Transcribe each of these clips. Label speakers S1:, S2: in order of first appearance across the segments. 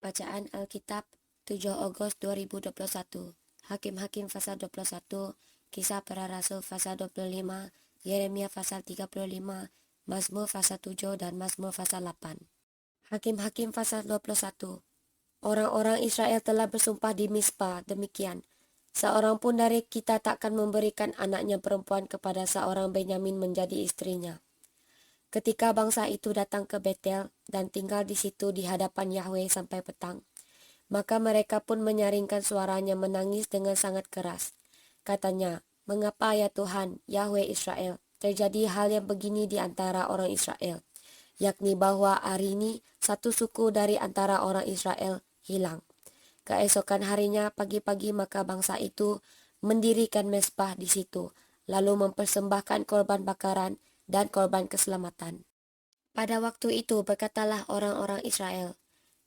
S1: Bacaan Alkitab 7 Agustus 2021. Hakim-Hakim pasal 21, Kisah Para Rasul pasal 25, Yeremia pasal 35, Mazmur pasal 7 dan Mazmur pasal 8. Hakim-Hakim pasal 21. Orang-orang Israel telah bersumpah di Mispa demikian. Seorang pun dari kita takkan memberikan anaknya perempuan kepada seorang Benyamin menjadi istrinya. Ketika bangsa itu datang ke Betel dan tinggal di situ di hadapan Yahweh sampai petang, maka mereka pun menyaringkan suaranya menangis dengan sangat keras. Katanya, "Mengapa ya Tuhan, Yahweh Israel, terjadi hal yang begini di antara orang Israel, yakni bahwa hari ini satu suku dari antara orang Israel hilang." Keesokan harinya pagi-pagi maka bangsa itu mendirikan mezbah di situ, lalu mempersembahkan korban bakaran dan korban keselamatan. Pada waktu itu berkatalah orang-orang Israel,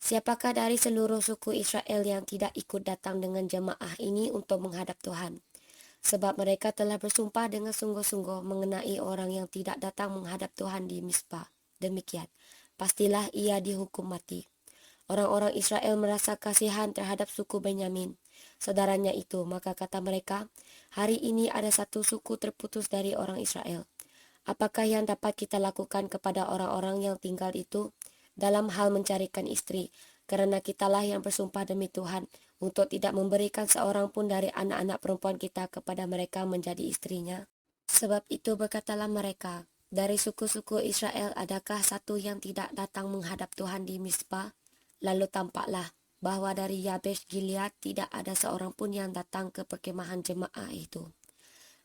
S1: "Siapakah dari seluruh suku Israel yang tidak ikut datang dengan jemaah ini untuk menghadap Tuhan? Sebab mereka telah bersumpah dengan sungguh-sungguh mengenai orang yang tidak datang menghadap Tuhan di Mizpah. Demikian, pastilah ia dihukum mati." Orang-orang Israel merasa kasihan terhadap suku Benyamin, saudaranya itu, maka kata mereka, "Hari ini ada satu suku terputus dari orang Israel. Apakah yang dapat kita lakukan kepada orang-orang yang tinggal itu dalam hal mencarikan istri? Karena kitalah yang bersumpah demi Tuhan untuk tidak memberikan seorang pun dari anak-anak perempuan kita kepada mereka menjadi istrinya." Sebab itu berkatalah mereka, "Dari suku-suku Israel adakah satu yang tidak datang menghadap Tuhan di Mizpah?" Lalu tampaklah bahwa dari Yabesh Gilead tidak ada seorang pun yang datang ke perkemahan jemaah itu.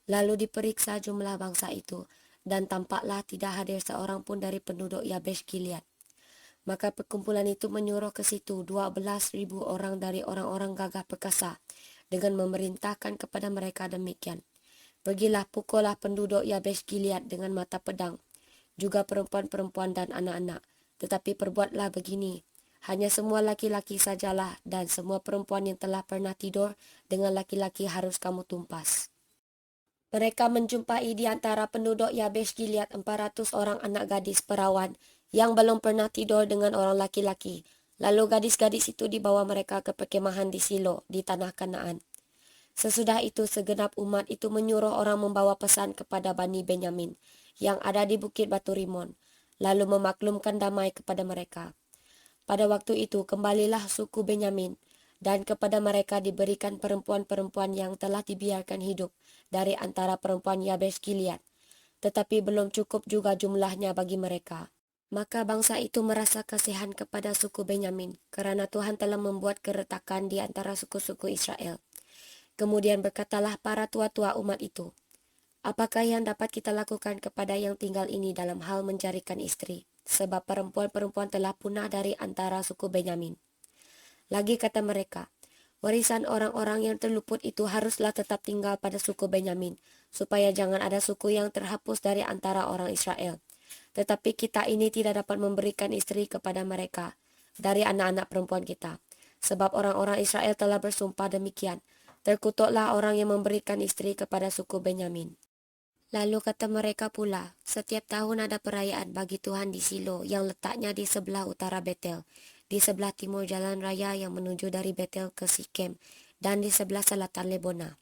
S1: Lalu diperiksa jumlah bangsa itu, dan tampaklah tidak hadir seorang pun dari penduduk Yabesh Gilead. Maka perkumpulan itu menyuruh ke situ 12.000 orang dari orang-orang gagah perkasa, dengan memerintahkan kepada mereka demikian, "Pergilah pukullah penduduk Yabesh Gilead dengan mata pedang, juga perempuan-perempuan dan anak-anak. Tetapi perbuatlah begini, hanya semua laki-laki sajalah, dan semua perempuan yang telah pernah tidur dengan laki-laki harus kamu tumpas." Mereka menjumpai di antara penduduk Yabesh Gilead 400 orang anak gadis perawan yang belum pernah tidur dengan orang laki-laki. Lalu gadis-gadis itu dibawa mereka ke perkemahan di Silo di tanah Kanaan. Sesudah itu segenap umat itu menyuruh orang membawa pesan kepada Bani Benyamin yang ada di Bukit Batu Rimon, lalu memaklumkan damai kepada mereka. Pada waktu itu kembalilah suku Benyamin, dan kepada mereka diberikan perempuan-perempuan yang telah dibiarkan hidup dari antara perempuan Yabesh Gilead, tetapi belum cukup juga jumlahnya bagi mereka. Maka bangsa itu merasa kasihan kepada suku Benyamin, karena Tuhan telah membuat keretakan di antara suku-suku Israel. Kemudian berkatalah para tua-tua umat itu, "Apakah yang dapat kita lakukan kepada yang tinggal ini dalam hal mencarikan istri? Sebab perempuan-perempuan telah punah dari antara suku Benyamin." Lagi kata mereka, "Warisan orang-orang yang terluput itu haruslah tetap tinggal pada suku Benyamin, supaya jangan ada suku yang terhapus dari antara orang Israel. Tetapi kita ini tidak dapat memberikan istri kepada mereka dari anak-anak perempuan kita. Sebab orang-orang Israel telah bersumpah demikian, terkutuklah orang yang memberikan istri kepada suku Benyamin." Lalu kata mereka pula, "Setiap tahun ada perayaan bagi Tuhan di Silo yang letaknya di sebelah utara Betel, di sebelah timur jalan raya yang menuju dari Betel ke Sikem, dan di sebelah selatan Lebona."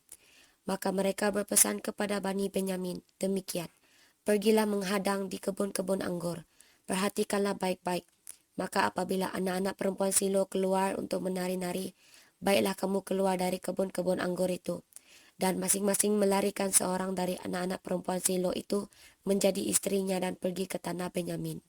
S1: Maka mereka berpesan kepada Bani Benyamin demikian, "Pergilah menghadang di kebun-kebun anggur. Perhatikanlah baik-baik. Maka apabila anak-anak perempuan Silo keluar untuk menari-nari, baiklah kamu keluar dari kebun-kebun anggur itu, dan masing-masing melarikan seorang dari anak-anak perempuan Silo itu menjadi istrinya dan pergi ke tanah Benyamin.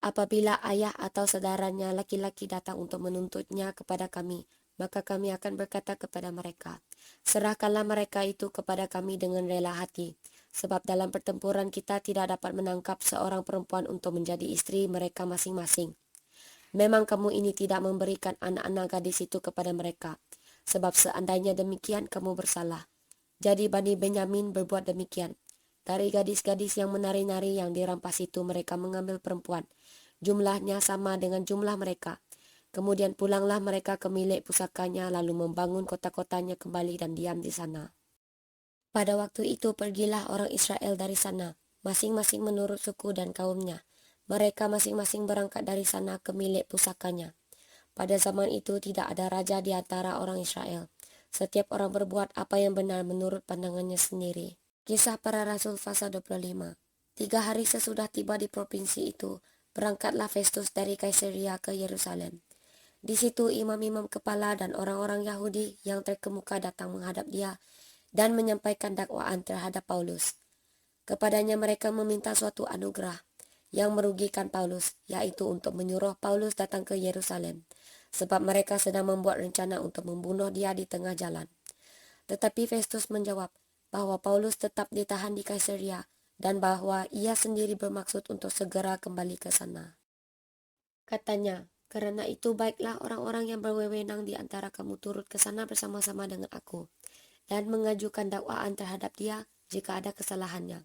S1: Apabila ayah atau saudaranya laki-laki datang untuk menuntutnya kepada kami, maka kami akan berkata kepada mereka, 'Serahkanlah mereka itu kepada kami dengan rela hati, sebab dalam pertempuran kita tidak dapat menangkap seorang perempuan untuk menjadi istri mereka masing-masing. Memang kamu ini tidak memberikan anak-anak gadis itu kepada mereka, sebab seandainya demikian kamu bersalah.' Jadi Bani Benyamin berbuat demikian. Dari gadis-gadis yang menari-nari yang dirampas itu mereka mengambil perempuan. Jumlahnya sama dengan jumlah mereka. Kemudian pulanglah mereka ke milik pusakanya lalu membangun kota-kotanya kembali dan diam di sana. Pada waktu itu pergilah orang Israel dari sana, masing-masing menurut suku dan kaumnya. Mereka masing-masing berangkat dari sana ke milik pusakanya. Pada zaman itu tidak ada raja di antara orang Israel. Setiap orang berbuat apa yang benar menurut pandangannya sendiri. Kisah Para Rasul pasal 25. 3 hari sesudah tiba di provinsi itu, berangkatlah Festus dari Kaisaria ke Yerusalem. Di situ imam-imam kepala dan orang-orang Yahudi yang terkemuka datang menghadap dia dan menyampaikan dakwaan terhadap Paulus. Kepadanya mereka meminta suatu anugerah yang merugikan Paulus, yaitu untuk menyuruh Paulus datang ke Yerusalem, sebab mereka sedang membuat rencana untuk membunuh dia di tengah jalan. Tetapi Festus menjawab bahwa Paulus tetap ditahan di Kaisaria dan bahwa ia sendiri bermaksud untuk segera kembali ke sana. Katanya, karena itu baiklah orang-orang yang berwenang di antara kamu turut ke sana bersama-sama dengan aku dan mengajukan dakwaan terhadap dia jika ada kesalahannya.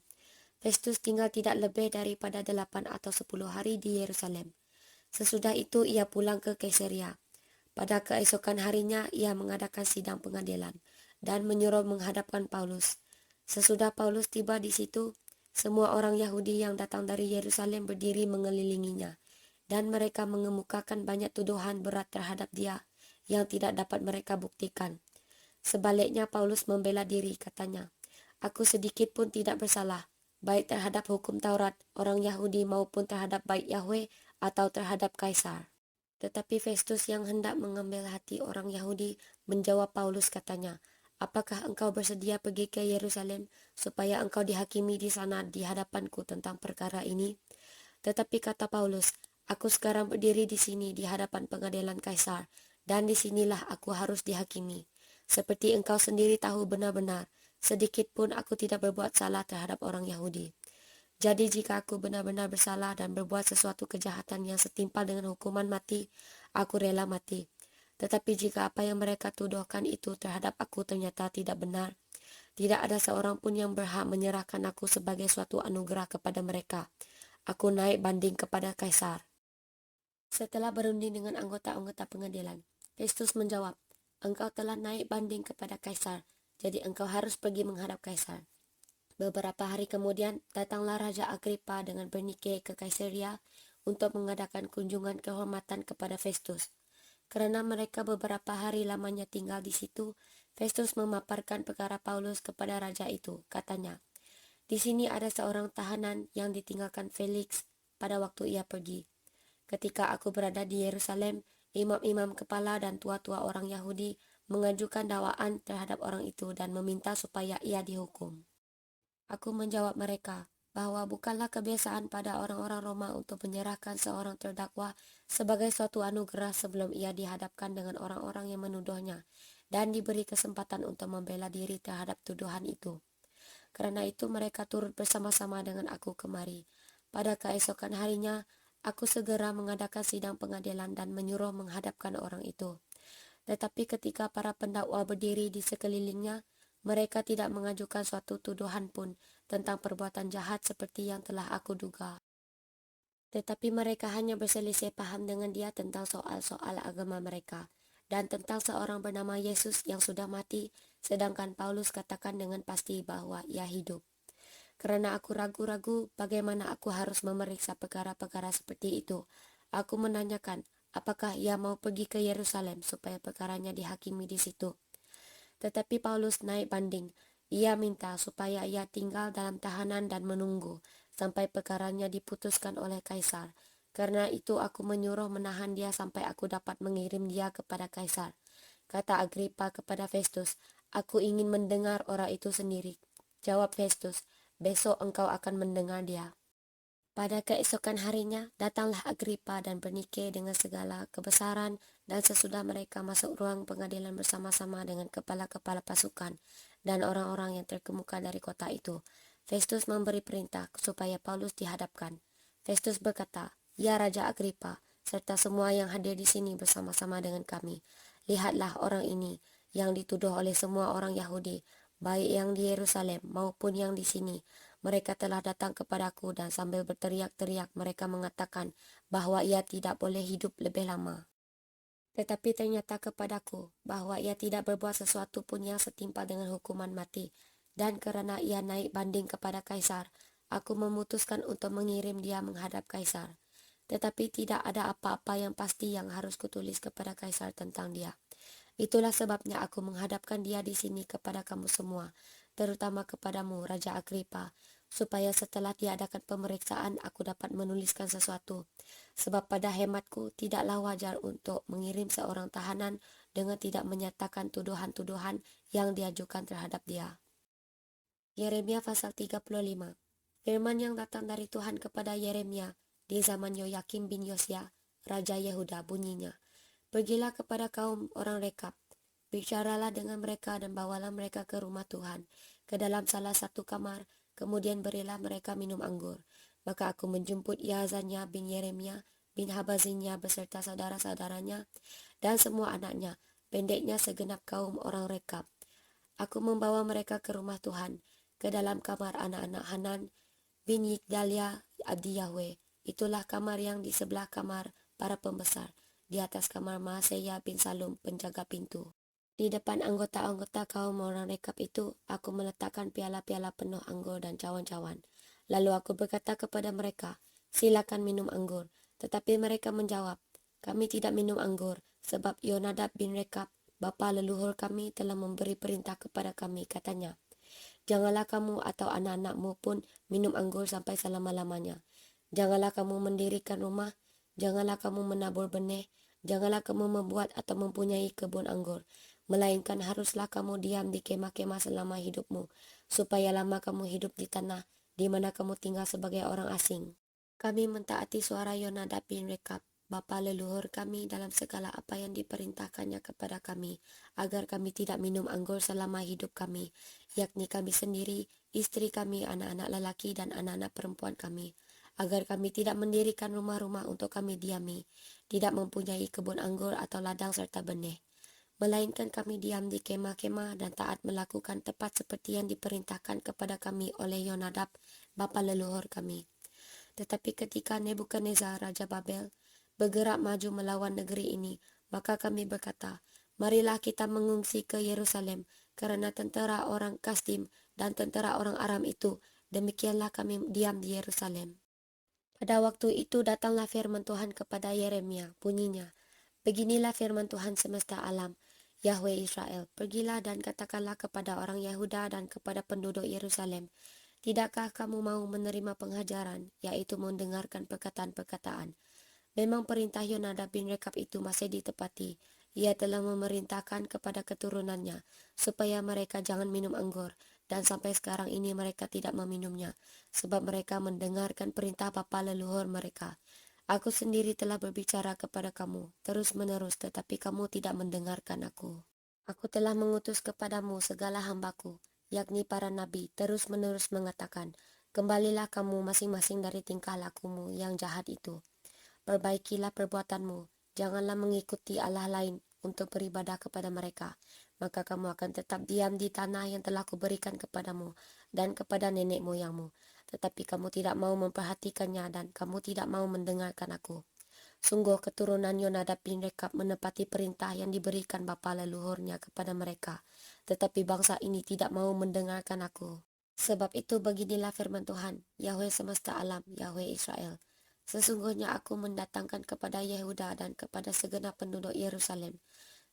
S1: Festus tinggal tidak lebih daripada 8 atau 10 hari di Yerusalem. Sesudah itu ia pulang ke Kaisaria. Pada keesokan harinya ia mengadakan sidang pengadilan dan menyuruh menghadapkan Paulus. Sesudah Paulus tiba di situ, semua orang Yahudi yang datang dari Yerusalem berdiri mengelilinginya dan mereka mengemukakan banyak tuduhan berat terhadap dia yang tidak dapat mereka buktikan. Sebaliknya Paulus membela diri, katanya, "Aku sedikit pun tidak bersalah, baik terhadap hukum Taurat, orang Yahudi maupun terhadap bait Yahweh atau terhadap Kaisar." Tetapi Festus yang hendak mengambil hati orang Yahudi menjawab Paulus, katanya, "Apakah engkau bersedia pergi ke Yerusalem supaya engkau dihakimi di sana di hadapanku tentang perkara ini?" Tetapi kata Paulus, "Aku sekarang berdiri di sini di hadapan pengadilan Kaisar, dan di sinilah aku harus dihakimi. Seperti engkau sendiri tahu benar-benar, sedikit pun aku tidak berbuat salah terhadap orang Yahudi. Jadi jika aku benar-benar bersalah dan berbuat sesuatu kejahatan yang setimpal dengan hukuman mati, aku rela mati. Tetapi jika apa yang mereka tuduhkan itu terhadap aku ternyata tidak benar, tidak ada seorang pun yang berhak menyerahkan aku sebagai suatu anugerah kepada mereka. Aku naik banding kepada Kaisar." Setelah berunding dengan anggota-anggota pengadilan, Festus menjawab, "Engkau telah naik banding kepada Kaisar, jadi engkau harus pergi menghadap Kaisar." Beberapa hari kemudian, datanglah Raja Agripa dengan Bernike ke Kaisaria untuk mengadakan kunjungan kehormatan kepada Festus. Karena mereka beberapa hari lamanya tinggal di situ, Festus memaparkan perkara Paulus kepada raja itu. Katanya, "Di sini ada seorang tahanan yang ditinggalkan Felix pada waktu ia pergi. Ketika aku berada di Yerusalem, imam-imam kepala dan tua-tua orang Yahudi mengajukan dakwaan terhadap orang itu dan meminta supaya ia dihukum. Aku menjawab mereka bahwa bukanlah kebiasaan pada orang-orang Roma untuk menyerahkan seorang terdakwa sebagai suatu anugerah sebelum ia dihadapkan dengan orang-orang yang menuduhnya dan diberi kesempatan untuk membela diri terhadap tuduhan itu. Karena itu mereka turut bersama-sama dengan aku kemari. Pada keesokan harinya, aku segera mengadakan sidang pengadilan dan menyuruh menghadapkan orang itu. Tetapi ketika para pendakwa berdiri di sekelilingnya, mereka tidak mengajukan suatu tuduhan pun tentang perbuatan jahat seperti yang telah aku duga. Tetapi mereka hanya berselisih paham dengan dia tentang soal-soal agama mereka dan tentang seorang bernama Yesus yang sudah mati, sedangkan Paulus katakan dengan pasti bahwa ia hidup. Karena aku ragu-ragu bagaimana aku harus memeriksa perkara-perkara seperti itu, aku menanyakan apakah ia mau pergi ke Yerusalem supaya perkaranya dihakimi di situ. Tetapi Paulus naik banding. Ia minta supaya ia tinggal dalam tahanan dan menunggu sampai perkaranya diputuskan oleh Kaisar. Karena itu aku menyuruh menahan dia sampai aku dapat mengirim dia kepada Kaisar. Kata Agripa kepada Festus, "Aku ingin mendengar orang itu sendiri." Jawab Festus, "Besok engkau akan mendengar dia." Pada keesokan harinya, datanglah Agripa dan Bernike dengan segala kebesaran, dan sesudah mereka masuk ruang pengadilan bersama-sama dengan kepala-kepala pasukan dan orang-orang yang terkemuka dari kota itu, Festus memberi perintah supaya Paulus dihadapkan. Festus berkata, "Ya Raja Agripa, serta semua yang hadir di sini bersama-sama dengan kami, lihatlah orang ini yang dituduh oleh semua orang Yahudi, baik yang di Yerusalem maupun yang di sini. Mereka telah datang kepadaku dan sambil berteriak-teriak mereka mengatakan bahwa ia tidak boleh hidup lebih lama. Tetapi ternyata kepadaku bahwa ia tidak berbuat sesuatu pun yang setimpal dengan hukuman mati. Dan karena ia naik banding kepada Kaisar, aku memutuskan untuk mengirim dia menghadap Kaisar." tetapi tidak ada apa-apa yang pasti yang harus kutulis kepada Kaisar tentang dia. Itulah sebabnya aku menghadapkan dia di sini kepada kamu semua, terutama kepadamu, Raja Agripa, supaya setelah diadakan pemeriksaan aku dapat menuliskan sesuatu. Sebab pada hematku tidaklah wajar untuk mengirim seorang tahanan dengan tidak menyatakan tuduhan-tuduhan yang diajukan terhadap dia. Yeremia pasal 35. Firman yang datang dari Tuhan kepada Yeremia di zaman Yoyakim bin Yosia, Raja Yehuda, bunyinya, "Pergilah kepada kaum orang Rekab, bicaralah dengan mereka dan bawalah mereka ke rumah Tuhan, ke dalam salah satu kamar, kemudian berilah mereka minum anggur." Maka aku menjemput Yazania bin Yeremia bin Habazinya beserta saudara-saudaranya dan semua anaknya, pendeknya segenap kaum orang Rekab. Aku membawa mereka ke rumah Tuhan, ke dalam kamar anak-anak Hanan bin Yigdalia abdi Yahweh. Itulah kamar yang di sebelah kamar para pembesar, di atas kamar Maaseya bin Salum penjaga pintu. Di depan anggota-anggota kaum orang Rekab itu, aku meletakkan piala-piala penuh anggur dan cawan-cawan. Lalu aku berkata kepada mereka, "Silakan minum anggur." Tetapi mereka menjawab, "Kami tidak minum anggur, sebab Yonadab bin Rekab, bapa leluhur kami, telah memberi perintah kepada kami," katanya. "Janganlah kamu atau anak-anakmu pun minum anggur sampai selama-lamanya. Janganlah kamu mendirikan rumah, janganlah kamu menabur benih, janganlah kamu membuat atau mempunyai kebun anggur, melainkan haruslah kamu diam di kemah-kemah selama hidupmu, supaya lama kamu hidup di tanah di mana kamu tinggal sebagai orang asing." Kami mentaati suara Yonadab bin Rekab, bapa leluhur kami, dalam segala apa yang diperintahkannya kepada kami, agar kami tidak minum anggur selama hidup kami, yakni kami sendiri, istri kami, anak-anak lelaki dan anak-anak perempuan kami, agar kami tidak mendirikan rumah-rumah untuk kami diami, tidak mempunyai kebun anggur atau ladang serta benih, melainkan kami diam di kemah-kemah dan taat melakukan tepat seperti yang diperintahkan kepada kami oleh Yonadab, bapa leluhur kami. Tetapi ketika Nebukadnezar, Raja Babel, bergerak maju melawan negeri ini, maka kami berkata, "Marilah kita mengungsi ke Yerusalem, karena tentera orang Kasdim dan tentera orang Aram itu." Demikianlah kami diam di Yerusalem. Pada waktu itu datanglah firman Tuhan kepada Yeremia, bunyinya, "Beginilah firman Tuhan semesta alam, Yahweh Israel, pergilah dan katakanlah kepada orang Yehuda dan kepada penduduk Yerusalem, tidakkah kamu mau menerima pengajaran, yaitu mendengarkan perkataan-perkataan? Memang perintah Yonadab bin Rekab itu masih ditepati. Ia telah memerintahkan kepada keturunannya, supaya mereka jangan minum anggur, dan sampai sekarang ini mereka tidak meminumnya, sebab mereka mendengarkan perintah bapa leluhur mereka. Aku sendiri telah berbicara kepada kamu terus-menerus, tetapi kamu tidak mendengarkan aku. Aku telah mengutus kepadamu segala hambaku, yakni para nabi, terus-menerus mengatakan, kembalilah kamu masing-masing dari tingkah lakumu yang jahat itu. Perbaikilah perbuatanmu, janganlah mengikuti Allah lain untuk beribadah kepada mereka. Maka kamu akan tetap diam di tanah yang telah kuberikan kepadamu dan kepada nenek moyangmu. Tetapi kamu tidak mau memperhatikannya dan kamu tidak mau mendengarkan aku. Sungguh keturunan Yonadab bin Rekab menepati perintah yang diberikan bapa leluhurnya kepada mereka. Tetapi bangsa ini tidak mau mendengarkan aku. Sebab itu beginilah firman Tuhan, Yahweh semesta alam, Yahweh Israel. Sesungguhnya aku mendatangkan kepada Yehuda dan kepada segenap penduduk Yerusalem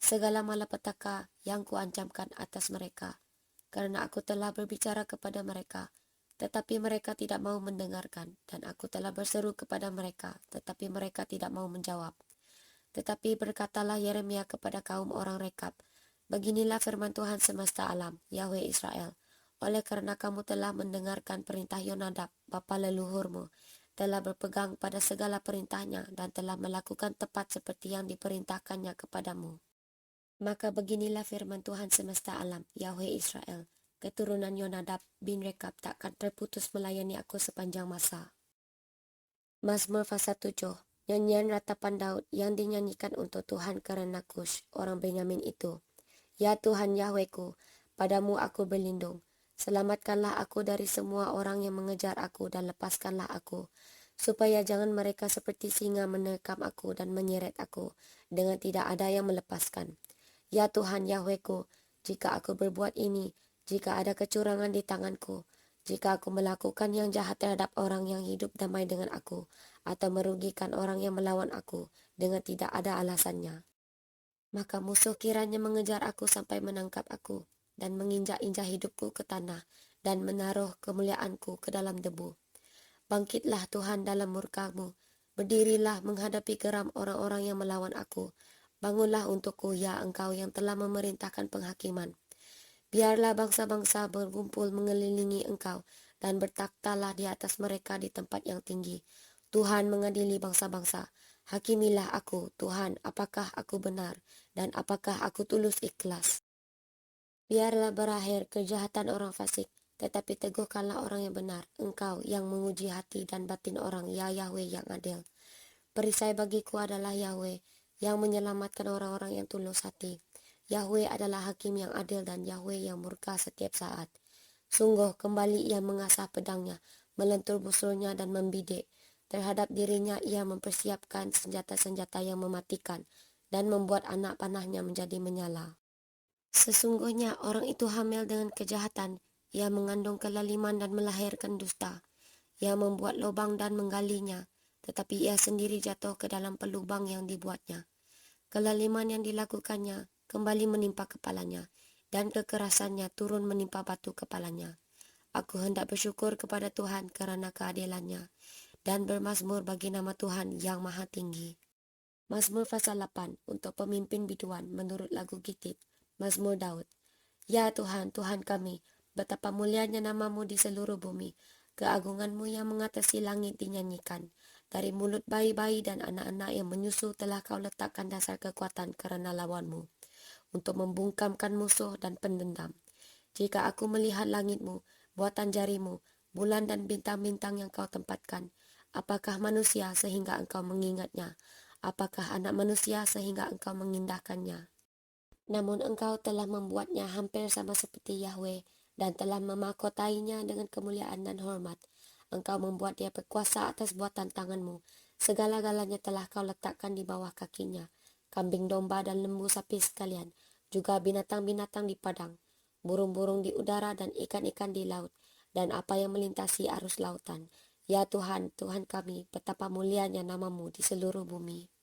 S1: segala malapetaka yang kuancamkan atas mereka, karena aku telah berbicara kepada mereka, tetapi mereka tidak mau mendengarkan, dan aku telah berseru kepada mereka, tetapi mereka tidak mau menjawab. Tetapi berkatalah Yeremia kepada kaum orang Rekab, beginilah firman Tuhan semesta alam, Yahweh Israel, oleh karena kamu telah mendengarkan perintah Yonadab, bapa leluhurmu, telah berpegang pada segala perintahnya dan telah melakukan tepat seperti yang diperintahkannya kepadamu. Maka beginilah firman Tuhan semesta alam, Yahweh Israel, keturunan Yonadab bin Rekab takkan terputus melayani aku sepanjang masa. Mazmur pasal 7. Nyanyian ratapan Daud yang dinyanyikan untuk Tuhan karena Kush, orang Benyamin itu. Ya Tuhan Yahwehku, padamu aku berlindung. Selamatkanlah aku dari semua orang yang mengejar aku dan lepaskanlah aku, supaya jangan mereka seperti singa menerkam aku dan menyeret aku, dengan tidak ada yang melepaskan. Ya Tuhan Yahwehku, jika aku berbuat ini, jika ada kecurangan di tanganku, jika aku melakukan yang jahat terhadap orang yang hidup damai dengan aku atau merugikan orang yang melawan aku dengan tidak ada alasannya. Maka musuh kiranya mengejar aku sampai menangkap aku dan menginjak-injak hidupku ke tanah dan menaruh kemuliaanku ke dalam debu. Bangkitlah Tuhan dalam murka-Mu, berdirilah menghadapi geram orang-orang yang melawan aku. Bangunlah untukku, ya Engkau yang telah memerintahkan penghakiman. Biarlah bangsa-bangsa berkumpul mengelilingi Engkau dan bertakhtalah di atas mereka di tempat yang tinggi. Tuhan mengadili bangsa-bangsa. Hakimilah aku, Tuhan, apakah aku benar dan apakah aku tulus ikhlas. Biarlah berakhir kejahatan orang fasik, tetapi teguhkanlah orang yang benar. Engkau yang menguji hati dan batin orang, ya Yahweh yang adil. Perisai bagiku adalah Yahweh, yang menyelamatkan orang-orang yang tulus hati. Yahweh adalah hakim yang adil dan Yahweh yang murka setiap saat. Sungguh kembali ia mengasah pedangnya, melentur busurnya dan membidik. Terhadap dirinya ia mempersiapkan senjata-senjata yang mematikan dan membuat anak panahnya menjadi menyala. Sesungguhnya orang itu hamil dengan kejahatan, ia mengandung kelaliman dan melahirkan dusta. Ia membuat lubang dan menggalinya, tetapi ia sendiri jatuh ke dalam pelubang yang dibuatnya. Kelaliman yang dilakukannya kembali menimpa kepalanya, dan kekerasannya turun menimpa batu kepalanya. Aku hendak bersyukur kepada Tuhan kerana keadilannya, dan bermazmur bagi nama Tuhan yang maha tinggi. Mazmur pasal 8 untuk pemimpin biduan menurut lagu Gitit. Mazmur Daud. Ya Tuhan, Tuhan kami, betapa mulianya namamu di seluruh bumi. Keagunganmu yang mengatasi langit dinyanyikan. Dari mulut bayi-bayi dan anak-anak yang menyusu telah kau letakkan dasar kekuatan kerana lawanmu, untuk membungkamkan musuh dan pendendam. Jika aku melihat langitmu, buatan jarimu, bulan dan bintang-bintang yang kau tempatkan, apakah manusia sehingga engkau mengingatnya? Apakah anak manusia sehingga engkau mengindahkannya? Namun engkau telah membuatnya hampir sama seperti Yahweh dan telah memahkotainya dengan kemuliaan dan hormat. Engkau membuat dia berkuasa atas buatan tanganmu. Segala-galanya telah kau letakkan di bawah kakinya. Kambing domba dan lembu sapi sekalian, juga binatang-binatang di padang, burung-burung di udara dan ikan-ikan di laut, dan apa yang melintasi arus lautan. Ya Tuhan, Tuhan kami, betapa mulianya namamu di seluruh bumi.